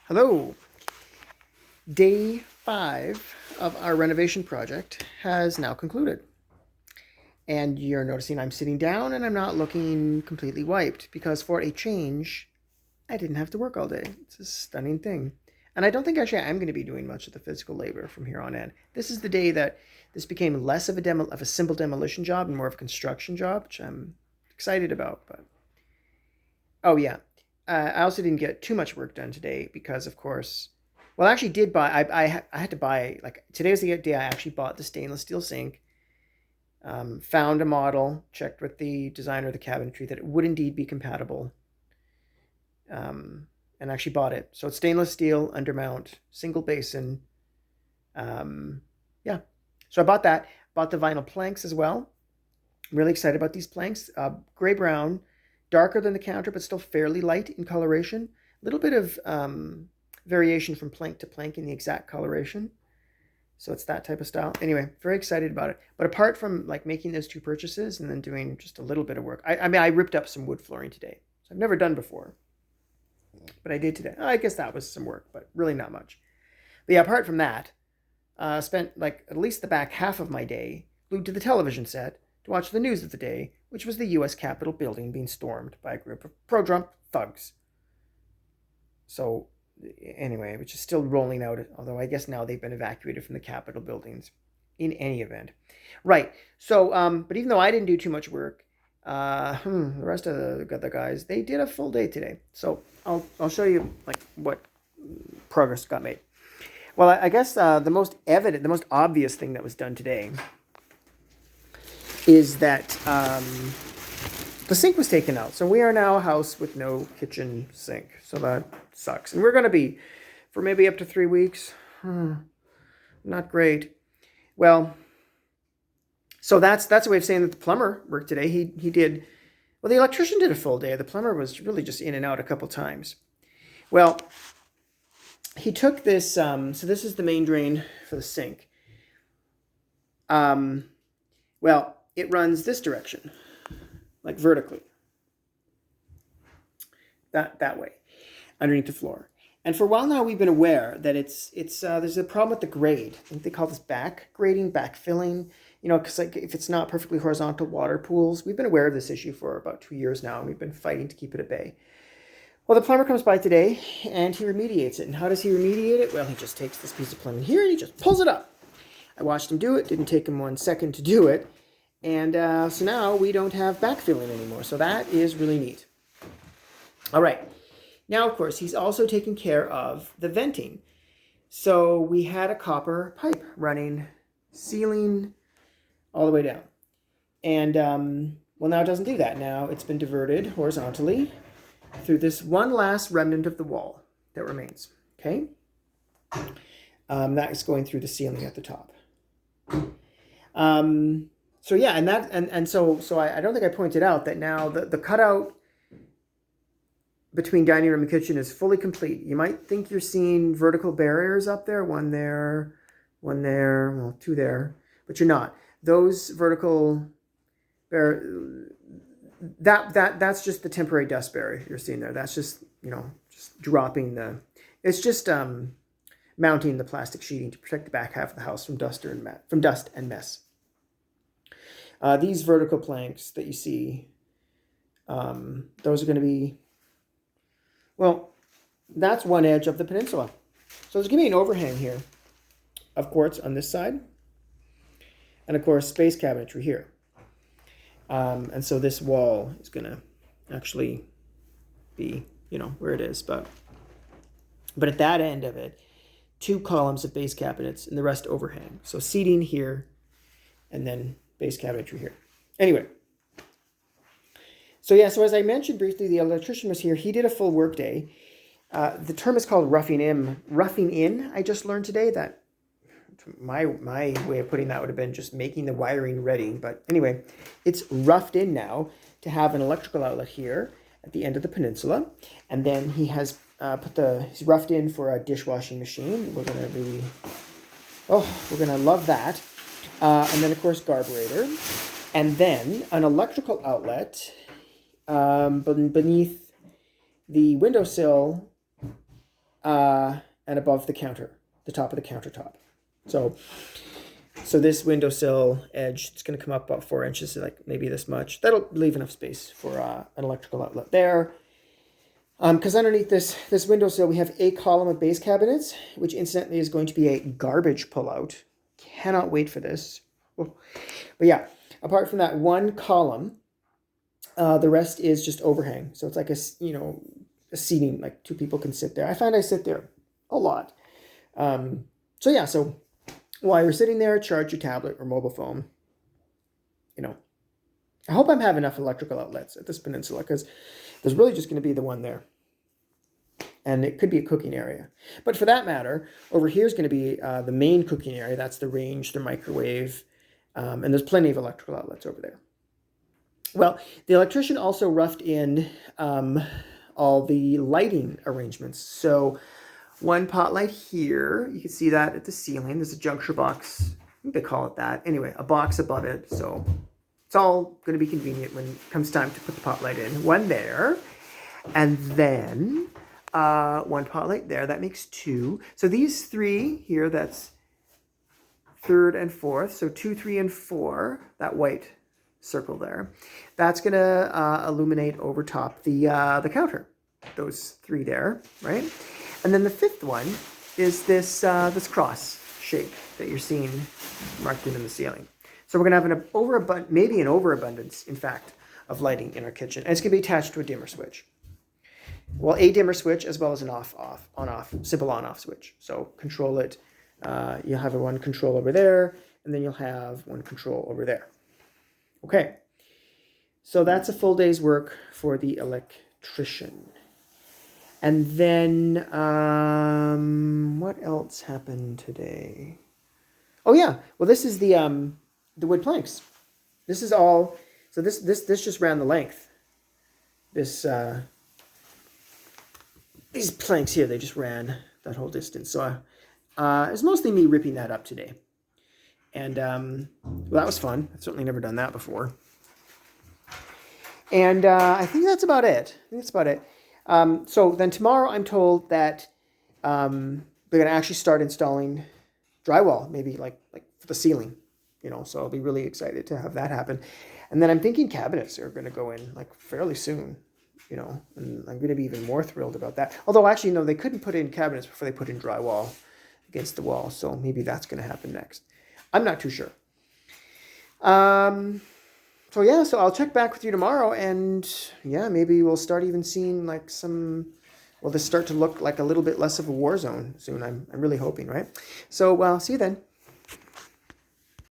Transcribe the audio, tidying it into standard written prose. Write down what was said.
Hello. Day 5 of our renovation project has now concluded. And you're noticing I'm sitting down and I'm not looking completely wiped because for a change, I didn't have to work all day. It's a stunning thing. And I don't think actually I'm going to be doing much of the physical labor from here on in. This is the day that this became less of a simple demolition job and more of a construction job, which I'm excited about. But oh yeah, I also didn't get too much work done today because, of course, well, I actually did buy. I had to buy, like, today was the day I actually bought the stainless steel sink. Found a model, checked with the designer of the cabinetry that it would indeed be compatible, and actually bought it. So it's stainless steel undermount, single basin. Yeah, so I bought that. Bought the vinyl planks as well. I'm really excited about these planks. Gray brown, darker than the counter, but still fairly light in coloration. A little bit of variation from plank to plank in the exact coloration. So it's that type of style. Anyway, very excited about it. But apart from like making those two purchases and then doing just a little bit of work, I mean, I ripped up some wood flooring today. So I've never done before, but I did today. I guess that was some work, but really not much. But yeah, apart from that, spent like at least the back half of my day glued to the television set to watch the news of the day, which was the U.S. Capitol building being stormed by a group of pro-Trump thugs. So anyway, which is still rolling out, although I guess now they've been evacuated from the Capitol buildings in any event. Right. So, but even though I didn't do too much work, the rest of the guys, they did a full day today. So I'll show you like what progress got made. Well, I guess the most evident, the most obvious thing that was done today is that the sink was taken out. So we are now a house with no kitchen sink. So that sucks. And we're going to be for maybe up to 3 weeks. Not great. Well, so that's a way of saying that the plumber worked today. He did, well, the electrician did a full day. The plumber was really just in and out a couple times. Well, he took this, so this is the main drain for the sink. Well, it runs this direction, like vertically, that way, underneath the floor. And for a while now, we've been aware that it's there's a problem with the grade. I think they call this back grading, back filling. You know, because like if it's not perfectly horizontal water pools, we've been aware of this issue for about 2 years now, and we've been fighting to keep it at bay. Well, the plumber comes by today, and he remediates it. And how does he remediate it? Well, he just takes this piece of plumbing here, and he just pulls it up. I watched him do it. Didn't take him 1 second to do it. And so now we don't have backfilling anymore. So that is really neat. All right. Now, of course, he's also taking care of the venting. So we had a copper pipe running ceiling all the way down. And, well, now it doesn't do that. Now it's been diverted horizontally through this one last remnant of the wall that remains. Okay? That is going through the ceiling at the top. So yeah, and so I don't think I pointed out that now the cutout between dining room and kitchen is fully complete. You might think you're seeing vertical barriers up there, one there, well, 2 there, but you're not. Those vertical that's just the temporary dust barrier you're seeing there. That's just, you know, just dropping it's just mounting the plastic sheeting to protect the back half of the house from dust and mess. These vertical planks that you see, those are going to be, well, that's one edge of the peninsula. So there's going to be an overhang here of quartz on this side, and of course space cabinetry here. And so this wall is going to actually be, you know, where it is, but at that end of it, 2 columns of base cabinets and the rest overhang. So seating here, and then base cabinetry here. Anyway, so yeah, so as I mentioned briefly, the electrician was here. He did a full work day. The term is called roughing in. Roughing in, I just learned today that my way of putting that would have been just making the wiring ready. But anyway, it's roughed in now to have an electrical outlet here at the end of the peninsula. And then he has he's roughed in for a dishwashing machine. We're going to love that. And then, of course, carburetor. And then an electrical outlet beneath the windowsill and above the counter, the top of the countertop. So this windowsill edge, it's going to come up about 4 inches, like maybe this much. That'll leave enough space for an electrical outlet there. Because underneath this windowsill, we have a column of base cabinets, which incidentally is going to be a garbage pullout. Cannot wait for this. But yeah, apart from that one column, the rest is just overhang. So it's like a seating, like 2 people can sit there. I find I sit there a lot. So yeah, so while you're sitting there, charge your tablet or mobile phone. I hope I'm having enough electrical outlets at this peninsula, because there's really just going to be the one there. And it could be a cooking area. But for that matter, over here is going to be the main cooking area. That's the range, the microwave, and there's plenty of electrical outlets over there. Well, the electrician also roughed in all the lighting arrangements. So one pot light here, you can see that at the ceiling. There's a juncture box, I think they call it that. Anyway, a box above it. So it's all going to be convenient when it comes time to put the pot light in. One there, and then one pot light there. That makes 2. So these 3 here, that's 3rd and 4th. So 2, 3, and 4, that white circle there. That's going to illuminate over top the counter. Those 3 there, right? And then the 5th one is this cross shape that you're seeing marked in the ceiling. So we're going to have maybe an overabundance, in fact, of lighting in our kitchen. And it's going to be attached to a dimmer switch. Well, a dimmer switch as well as an on-off, simple on-off switch. So control it. You'll have one control over there, and then you'll have one control over there. Okay. So that's a full day's work for the electrician. And then, what else happened today? Oh yeah, well this is the wood planks. This is all. So this just ran the length. These planks here, they just ran that whole distance. So it's mostly me ripping that up today. And well, that was fun. I've certainly never done that before. And I think that's about it. So then tomorrow I'm told that they're going to actually start installing drywall, maybe like for the ceiling, so I'll be really excited to have that happen. And then I'm thinking cabinets are going to go in like fairly soon, and I'm going to be even more thrilled about that. Although actually, no, they couldn't put in cabinets before they put in drywall against the wall. So maybe that's going to happen next. I'm not too sure. So yeah, so I'll check back with you tomorrow, and yeah, maybe we'll start even seeing like this start to look like a little bit less of a war zone soon. I'm really hoping, right? So, well, see you then.